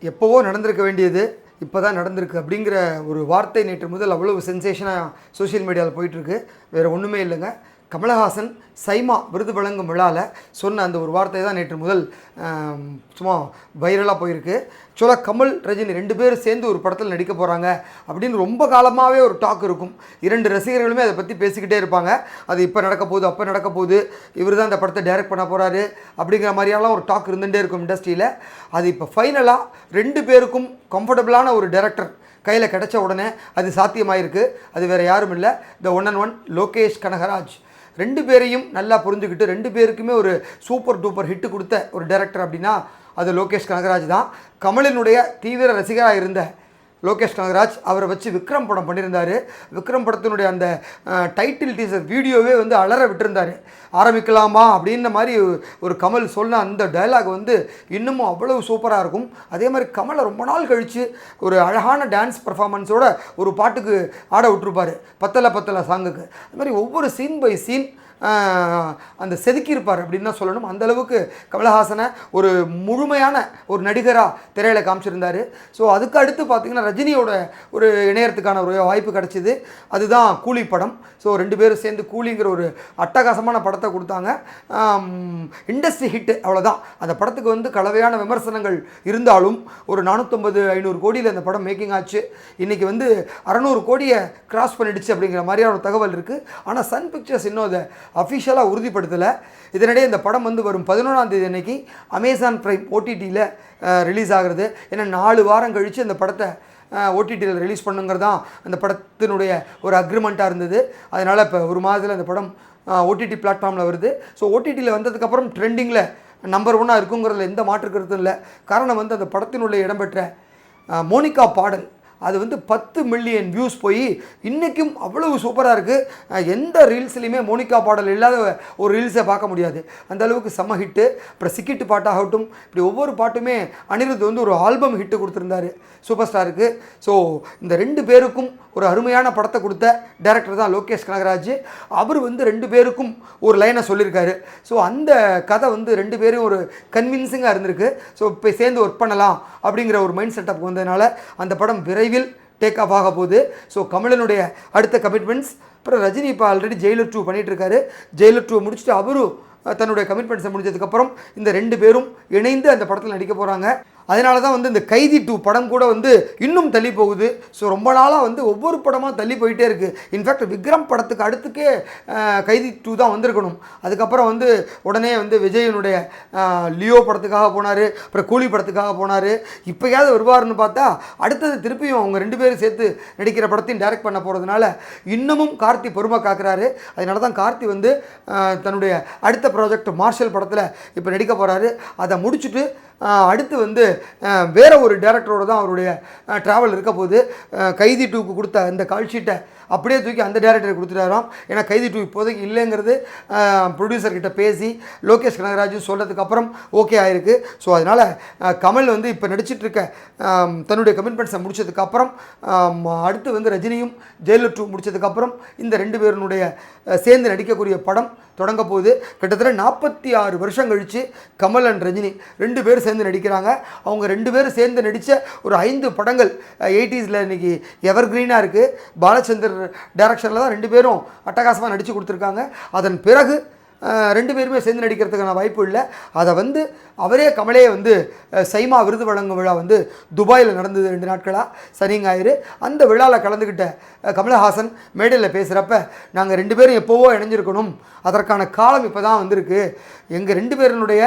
எப்போவோ நடந்திருக்க வேண்டியது இப்போ தான் நடந்திருக்கு அப்படிங்கிற ஒரு வார்த்தை நேற்று முதல் அவ்வளோ சென்சேஷனாக சோஷியல் மீடியாவில் போயிட்டுருக்கு. வேறு ஒன்றுமே இல்லைங்க. கமலஹாசன் சைமா விருது வழங்கும் விழாவில் சொன்ன அந்த ஒரு வார்த்தை தான் நேற்று முதல் சும்மா வைரலாக போயிருக்கு. ஆக்சுவலாக கமல் ரஜினி 2 பேரும் சேர்ந்து ஒரு படத்தில் நடிக்க போகிறாங்க அப்படின்னு ரொம்ப காலமாகவே ஒரு டாக் இருக்கும். 2 ரசிகர்களுமே அதை பற்றி பேசிக்கிட்டே இருப்பாங்க. அது இப்போ நடக்க போகுது, அப்போ நடக்க போகுது, இவர் தான் இந்த படத்தை டைரக்ட் பண்ண போகிறாரு அப்படிங்கிற மாதிரியெல்லாம் ஒரு டாக் இருந்துகிட்டே இருக்கும் இண்டஸ்ட்ரியில். அது இப்போ ஃபைனலாக 2 பேருக்கும் கம்ஃபர்டபுளான ஒரு டைரக்டர் கையில் கிடச்ச உடனே அது சாத்தியமாயிருக்கு. அது வேறு யாரும் இல்லை, the one and one Lokesh Kanagaraj. 2 பேரையும் நல்லா புரிஞ்சுக்கிட்டு 2 பேருக்குமே ஒரு சூப்பர் டூப்பர் ஹிட்டு கொடுத்த ஒரு டைரக்டர் அப்படின்னா அது லோகேஷ் கனகராஜ் தான். கமலினுடைய தீவிர ரசிகராக இருந்த லோகேஷ் கனகராஜ் அவரை வச்சு விக்ரம் படம் பண்ணியிருந்தார். விக்ரம் படத்தினுடைய அந்த டைட்டில் டீசர் வீடியோவே வந்து அலற விட்டுருந்தார். ஆரம்பிக்கலாமா அப்படின்ற மாதிரி ஒரு கமல் சொன்ன அந்த டயலாக் வந்து இன்னமும் அவ்வளவு சூப்பராக இருக்கும். அதே மாதிரி கமலை ரொம்ப நாள் கழித்து ஒரு அழகான டான்ஸ் பர்ஃபார்மன்ஸோட ஒரு பாட்டுக்கு ஆட விட்டுருப்பார், பத்தலை பத்தலை சாங்குக்கு. அது மாதிரி ஒவ்வொரு சீன் பை சீன் அந்த செதுக்கியிருப்பார் அப்படின்னு தான் சொல்லணும். அந்தளவுக்கு கமலஹாசனை ஒரு முழுமையான ஒரு நடிகராக திரையில் காமிச்சிருந்தார். ஸோ அதுக்கு அடுத்து பார்த்திங்கன்னா ரஜினியோட ஒரு இணையறதுக்கான ஒரு வாய்ப்பு கிடச்சிது. அதுதான் கூலி படம். ஸோ 2 பேரும் சேர்ந்து கூலிங்கிற ஒரு அட்டகாசமான படத்தை கொடுத்தாங்க. இண்டஸ்ட்ரி ஹிட்டு, அவ்வளோதான். அந்த படத்துக்கு வந்து கலவையான விமர்சனங்கள் இருந்தாலும் ஒரு 450-500 கோடியில் அந்த படம் மேக்கிங் ஆச்சு. இன்றைக்கி வந்து 600 கோடியை கிராஸ் பண்ணிடுச்சு அப்படிங்கிற மாதிரியான ஒரு தகவல் இருக்குது. ஆனால் சன் பிக்சர்ஸ் இன்னும் அதை அஃபிஷியலாக உறுதிப்படுத்தலை. இதனிடையே இந்த படம் வந்து வரும் 11ஆம் தேதி அன்னைக்கு அமேசான் பிரைம் ஓடிடியில் ரிலீஸ் ஆகிறது. ஏன்னா 4 வாரம் கழித்து அந்த படத்தை ஓடிடியில் ரிலீஸ் பண்ணுங்கிறது தான் அந்த படத்தினுடைய ஒரு அக்ரிமெண்ட்டாக இருந்தது. அதனால் இப்போ ஒரு மாதத்தில் அந்த படம் ஓடிடி பிளாட்ஃபார்மில் வருது. ஸோ ஓடிடியில் வந்ததுக்கப்புறம் ட்ரெண்டிங்கில் நம்பர் 1 இருக்குங்கிறதுல எந்த மாற்று கருத்தும் இல்லை. காரணம் வந்து அந்த படத்தினுடைய இடம்பெற்ற மோனிகா பாடல் அது வந்து 10 மில்லியன் வியூஸ் போய் இன்றைக்கும் அவ்வளவு சூப்பராக இருக்குது. எந்த ரீல்ஸ்லையுமே மோனிகா பாடல் இல்லாத ஒரு ரீல்ஸை பார்க்க முடியாது. அந்த அளவுக்கு செம்ம ஹிட்டு. அப்புறம் சிக்கிட்டு பாட்டாகட்டும், இப்படி ஒவ்வொரு பாட்டுமே அனிருத் வந்து ஒரு ஆல்பம் ஹிட்டு கொடுத்துருந்தாரு சூப்பர் ஸ்டாருக்கு. ஸோ இந்த 2 பேருக்கும் ஒரு அருமையான படத்தை கொடுத்த டைரக்டர் தான் லோகேஷ் கனகராஜ். அவர் வந்து 2 பேருக்கும் ஒரு லைனை சொல்லியிருக்காரு. ஸோ அந்த கதை வந்து 2 பேரும் ஒரு கன்வின்சிங்காக இருந்திருக்கு. ஸோ இப்போ சேர்ந்து ஒர்க் பண்ணலாம் அப்படிங்கிற ஒரு மைண்ட் செட்டப் வந்ததுனால அந்த படம் விரைவில் டேக் ஆஃப் ஆக போகுது. ஸோ கமலனுடைய அடுத்த கமிட்மெண்ட்ஸ். அப்புறம் ரஜினி இப்போ ஆல்ரெடி ஜெயிலர் 2 பண்ணிகிட்ருக்காரு. ஜெயிலர் 2 முடிச்சுட்டு அவரும் தன்னுடைய கமிட்மெண்ட்ஸை முடிஞ்சதுக்கப்புறம் இந்த 2 பேரும் இணைந்து அந்த படத்தில் நடிக்க போகிறாங்க. அதனால தான் வந்து இந்த கைதி 2 படம் கூட வந்து இன்னும் தள்ளி போகுது. ஸோ ரொம்ப நாளாக வந்து ஒவ்வொரு படமாக தள்ளி போயிட்டே இருக்குது. இன்ஃபேக்ட் விக்ரம் படத்துக்கு அடுத்துக்கே கைதி 2 தான் வந்திருக்கணும். அதுக்கப்புறம் வந்து உடனே வந்து விஜயனுடைய லியோ படத்துக்காக போனார், அப்புறம் கூலி படத்துக்காக போனார். இப்போயாவது வருவார்னு பார்த்தா அடுத்தது திருப்பியும் அவங்க 2 பேரும் சேர்த்து நடிக்கிற படத்தையும் டைரக்ட் பண்ண போகிறதுனால இன்னமும் கார்த்தி பொறுமை காக்குறாரு. அதனால தான் கார்த்தி வந்து தன்னுடைய அடுத்த ப்ராஜெக்ட் மார்ஷல் படத்தில் இப்போ நடிக்க போகிறாரு. அதை முடிச்சுட்டு அடுத்து வந்து வேறு ஒரு டேரக்டரோடு தான் அவருடைய ட்ராவல் இருக்க போது. கைதி 2க்கு கொடுத்த அந்த கால் ஷீட்டை அப்படியே தூக்கி அந்த டேரக்டருக்கு கொடுத்துட்டாராம். ஏன்னா கைதி 2 இப்போதைக்கு இல்லைங்கிறது ப்ரொடியூசர்கிட்ட பேசி லோகேஷ் கனகராஜ் சொல்கிறதுக்கப்புறம் ஓகே ஆகிருக்கு. ஸோ அதனால் கமல் வந்து இப்போ நடிச்சிட்ருக்க தன்னுடைய கமிட்மெண்ட்ஸை முடிச்சதுக்கப்புறம் அடுத்து வந்து ரஜினியும் ஜெயிலர் 2 முடித்ததுக்கப்புறம் இந்த 2 பேருனுடைய சேர்ந்து நடிக்கக்கூடிய படம் தொடங்க போகுது. கிட்டத்தட்ட 46 வருஷம் கழித்து கமல் அண்ட் ரஜினி 2 பேரும் சேர்ந்து நடிக்கிறாங்க. அவங்க 2 பேரும் சேர்ந்து நடித்த ஒரு 5 படங்கள் 80s இன்றைக்கி எவர்கிரீனாக இருக்குது. பாலச்சந்தர் டைரக்ஷனில் தான் 2 பேரும் அட்டகாசமாக நடித்து கொடுத்துருக்காங்க. அதன் பிறகு 2 பேருமே சேர்ந்து நடிக்கிறதுக்கான வாய்ப்பு இல்லை. அதை வந்து அவரே கமலே வந்து சைமா விருது வழங்கும் விழா வந்து துபாயில் நடந்தது 2 நாட்களாக, சனி ஞாயிறு. அந்த விழாவில் கலந்துக்கிட்ட கமலஹாசன் மேடையில் பேசுகிறப்ப நாங்கள் 2 பேரும் எப்போவோ இணைஞ்சிருக்கணும், அதற்கான காலம் இப்போ தான் வந்திருக்கு. எங்கள் 2 பேருனுடைய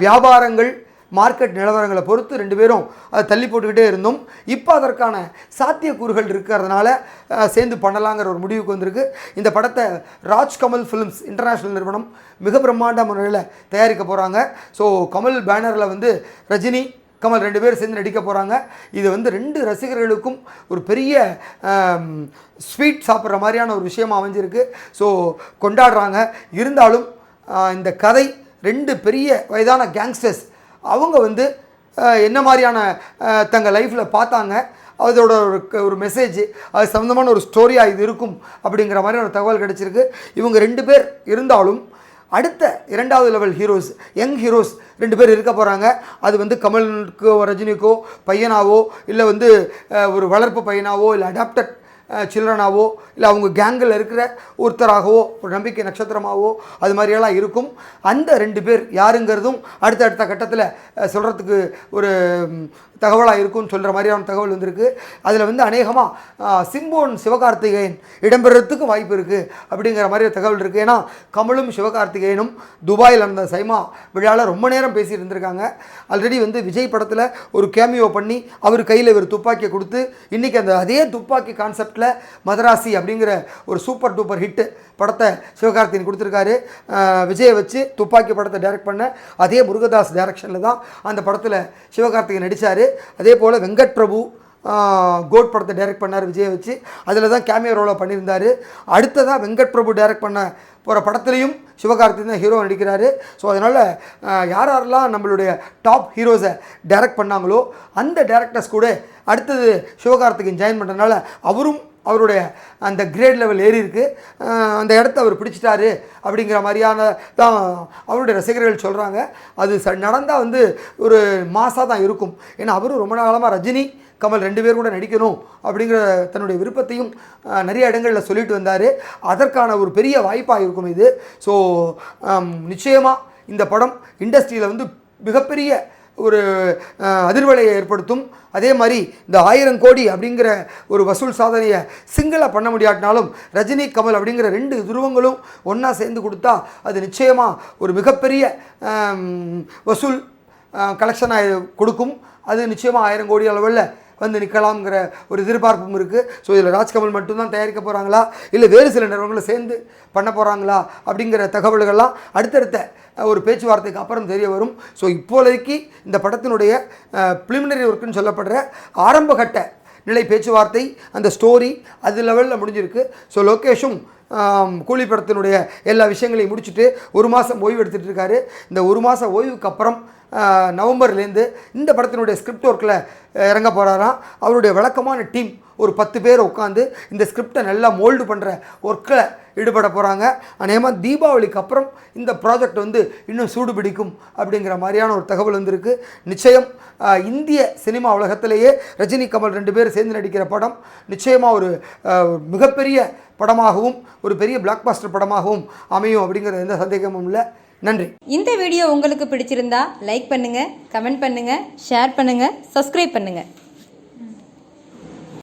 வியாபாரங்கள் மார்க்கெட் நிலவரங்களை பொறுத்து 2 பேரும் அதை தள்ளி போட்டுக்கிட்டே இருந்தோம். இப்போ அதற்கான சாத்தியக்கூறுகள் இருக்கிறதுனால சேர்ந்து பண்ணலாங்கிற ஒரு முடிவுக்கு வந்திருக்கு. இந்த படத்தை ராஜ்கமல் ஃபிலிம்ஸ் இன்டர்நேஷ்னல் நிறுவனம் மிக பிரம்மாண்ட முறையில் தயாரிக்க போகிறாங்க. ஸோ கமல் பேனரில் வந்து ரஜினி கமல் 2 பேர் சேர்ந்து நடிக்க போகிறாங்க. இது வந்து 2 ரசிகர்களுக்கும் ஒரு பெரிய ஸ்வீட் சாப்பிட்ற மாதிரியான ஒரு விஷயம் அமைஞ்சிருக்கு. ஸோ கொண்டாடுறாங்க. இருந்தாலும் இந்த கதை 2 பெரிய வயதான கேங்ஸ்டர்ஸ் அவங்க வந்து என்ன மாதிரியான தங்கள் லைஃப்பில் பார்த்தாங்க, அதோட ஒரு மெசேஜ், அது சம்மந்தமான ஒரு ஸ்டோரியாக இது இருக்கும் அப்படிங்கிற மாதிரி ஒரு தகவல் கிடச்சிருக்கு. இவங்க 2 பேர் இருந்தாலும் அடுத்த 2வது லெவல் ஹீரோஸ், யங் ஹீரோஸ் 2 பேர் இருக்க போகிறாங்க. அது வந்து கமலுக்கோ ரஜினிக்கோ பையனாவோ, இல்லை வந்து ஒரு வளர்ப்பு பையனாவோ, இல்லை அடாப்டட் சில்ட்ரனாவோ, இல்லை அவங்க கேங்கில் இருக்கிற ஒருத்தராகவோ, ஒரு நம்பிக்கை நட்சத்திரமாகவோ அது மாதிரியெல்லாம் இருக்கும். அந்த 2 பேர் யாருங்கிறதும் அடுத்த கட்டத்தில் சொல்கிறதுக்கு ஒரு தகவலாக இருக்கும்னு சொல்கிற மாதிரியான தகவல் வந்திருக்கு. அதில் வந்து அநேகமாக சிம்போன் சிவகார்த்திகேயன் இடம்பெறத்துக்கு வாய்ப்பு இருக்குது அப்படிங்கிற மாதிரி தகவல் இருக்குது. ஏன்னா கமலும் சிவகார்த்திகேயனும் துபாயில் நடந்த சைமா விழாவில் ரொம்ப நேரம் பேசிட்டு இருந்திருக்காங்க. ஆல்ரெடி வந்து விஜய் படத்தில் ஒரு கேமியோ பண்ணி அவர் கையில் ஒரு துப்பாக்கியை கொடுத்து இன்றைக்கி அந்த அதே துப்பாக்கி கான்செப்டில் மதராசி அப்படிங்கிற ஒரு சூப்பர் டூப்பர் ஹிட்டு படத்தை சிவகார்த்திகேயன் கொடுத்துருக்காரு. விஜயை வச்சு துப்பாக்கி படத்தை டைரக்ட் பண்ண அதே முருகதாஸ் டைரக்ஷனில் தான் அந்த படத்தில் சிவகார்த்திகேயன் நடித்தார். அதே போல் வெங்கட் பிரபு கோட் படத்தை டைரக்ட் பண்ணார் விஜயை வச்சு, அதில் தான் கேமியோ ரோலாக பண்ணியிருந்தார். அடுத்ததாக வெங்கட் பிரபு டைரக்ட் பண்ண போகிற படத்துலையும் சிவகார்த்திகேயன் தான் ஹீரோ நடிக்கிறாரு. ஸோ அதனால் யாரெல்லாம் நம்மளுடைய டாப் ஹீரோஸை டைரக்ட் பண்ணாங்களோ அந்த டேரக்டர்ஸ் கூட அடுத்தது சிவகார்த்திகேயன் ஜாயின் பண்ணுறதுனால அவரும் அவருடைய அந்த கிரேட் லெவல் ஏறி இருக்குது, அந்த இடத்த அவர் பிடிச்சிட்டாரு அப்படிங்கிற மாதிரியான தான் அவருடைய ரசிகர்கள் சொல்கிறாங்க. அது நடந்தால் வந்து ஒரு மாசாக தான் இருக்கும். ஏன்னா அவரும் ரொம்ப நாளமாக ரஜினி கமல் 2 பேர் கூட நடிக்கணும் அப்படிங்கிற தன்னுடைய விருப்பத்தையும் நிறைய இடங்களில் சொல்லிட்டு வந்தார். அதற்கான ஒரு பெரிய வாய்ப்பாக இருக்கும் இது. ஸோ நிச்சயமாக இந்த படம் இண்டஸ்ட்ரியில் வந்து மிகப்பெரிய ஒரு அதிர்வலையை ஏற்படுத்தும். அதே மாதிரி இந்த 1000 கோடி அப்படிங்கிற ஒரு வசூல் சாதனையை சிங்கிளாக பண்ண முடியாட்டினாலும் ரஜினி கமல் அப்படிங்கிற 2 துருவங்களும் ஒன்றா சேர்ந்து கொடுத்தா அது நிச்சயமாக ஒரு மிகப்பெரிய வசூல் கலெக்ஷனாக கொடுக்கும். அது நிச்சயமாக 1000 கோடி அளவில் வந்து நிற்கலாம்ங்கிற ஒரு எதிர்பார்ப்பும் இருக்குது. ஸோ இதில் ராஜ்கமல் மட்டும்தான் தயாரிக்க போகிறாங்களா, இல்லை வேறு சில நிறுவனங்களை சேர்ந்து பண்ண போகிறாங்களா அப்படிங்கிற தகவல்கள்லாம் அடுத்தடுத்த ஒரு பேச்சுவார்த்தைக்கு அப்புறம் தெரிய வரும். ஸோ இப்போதைக்கு இந்த படத்தினுடைய ப்ரிலிமினரி ஒர்க்குன்னு சொல்லப்படுற ஆரம்பகட்ட நிலை பேச்சுவார்த்தை, அந்த ஸ்டோரி அது லெவலில் முடிஞ்சிருக்கு. ஸோ லோகேஷும் கூலி படத்தினுடைய எல்லா விஷயங்களையும் முடிச்சுட்டு 1 மாதம் ஓய்வு எடுத்துகிட்டு இருக்காரு. இந்த 1 மாதம் ஓய்வுக்கு அப்புறம் நவம்பர்லேருந்து இந்த படத்தினுடைய ஸ்கிரிப்ட் ஒர்க்கில் இறங்க போகிறாராம். அவருடைய வழக்கமான டீம் ஒரு 10 பேர் உட்காந்து இந்த ஸ்கிரிப்டை நல்லா மோல்டு பண்ணுற ஒர்க்கில் ஈடுபட போகிறாங்க. அநேகமாக தீபாவளிக்கு அப்புறம் இந்த ப்ராஜெக்ட் வந்து இன்னும் சூடு பிடிக்கும் அப்படிங்கிற மாதிரியான ஒரு தகவல் வந்திருக்கு. நிச்சயம் இந்திய சினிமா உலகத்திலேயே ரஜினி கமல் 2 பேர் சேர்ந்து நடிக்கிற படம் நிச்சயமாக ஒரு மிகப்பெரிய படமாகவும் ஒரு பெரிய பிளாக் பாஸ்டர் படமாகவும் அமையும் அப்படிங்கிற எந்த சந்தேகமும் இல்லை. நன்றி. இந்த வீடியோ உங்களுக்கு பிடிச்சிருந்தா லைக் பண்ணுங்கள், கமெண்ட் பண்ணுங்கள், ஷேர் பண்ணுங்கள், சப்ஸ்கிரைப் பண்ணுங்கள்.